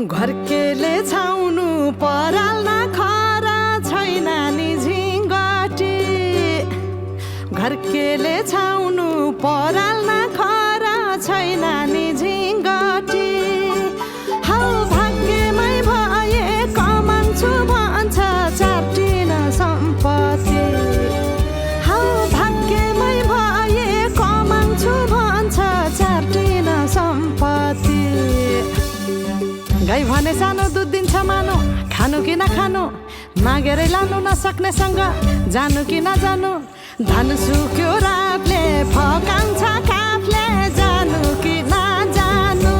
घरकेले छाउनु पराल नखरा छैन नि झिङ्गटी घरकेले छाउनु पराल नखरा छैन नि झिङ्गटी हौ भाग्यमै भए कमाउँछु भन्छ चार्टिन सम्पत्ति हौ भाग्यमै भए कमाउँछु भन्छ चार्टिन सम्पत्ति गाई भने सानो दुध दिन्छ मानो खानु कि नखानु मागेरै लानु नसक्नेसँग जानु कि नजानु धन सुक्यो रातले फकाउँछ काफले जानु कि नजानु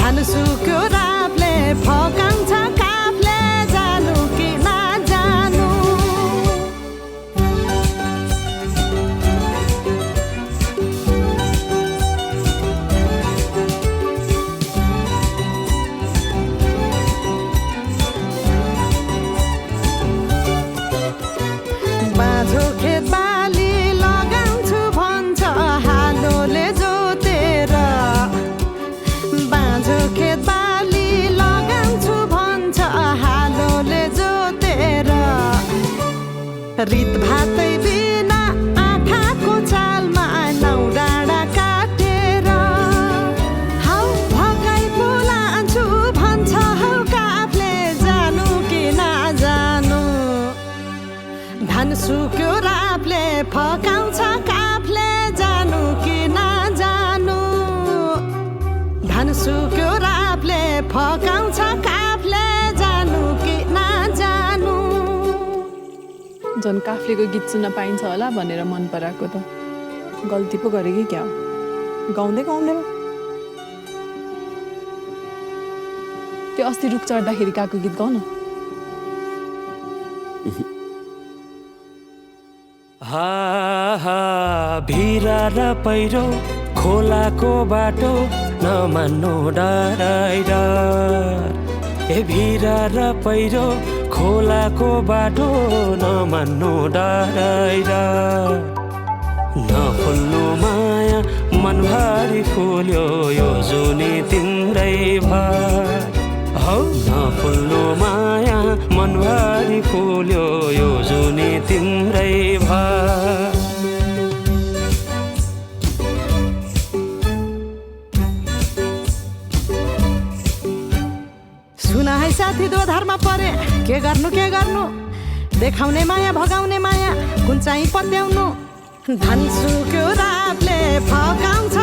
धन सुक्यो रातले फकाउँछ काफले जानु कि नजानु बाँझो खेत बाली लगाउँछु भन्छ हालोले जोतेर बाँझो खेत बाली लगाउँछु भन्छ हालोले जोतेर रित भातै बिना आँखाको चालमा नौ डाँडा काटेर हौ भगाई बोलान्छु भन्छ हौ काफले जानु कि नजानु धन सुक्यो रापले फकाउँछ काफले जानु कि नजानु धन सुक्यो रापले फकाउँछ काफले जानु कि नजानु झन् काफ्लेको गीत सुन्न पाइन्छ होला भनेर मन पराएको त गल्ती पो गरे कि क्या हो गाउँदै गाउँदैन त्यो अस्ति रुख चढ्दाखेरि गएको गीत गाउन हा हा भिरा र पहिरो खोलाको बाटो नमान्नु डराइ डर ए भिरा र पहिरो खोलाको बाटो नमान्नु डराइ डर नफुल्नु माया मनभरि फुल्यो यो जुनी तिम्रै भर हौ नफुल्नु माया मनभरि फुल्यो यो जुनी तिम्रै भर सुन है साथी दोधारमा परे के गर्नु देखाउने माया भगाउने माया कुन चाहिँ पत्याउनु धन सुक्यो रातले फकाउँछ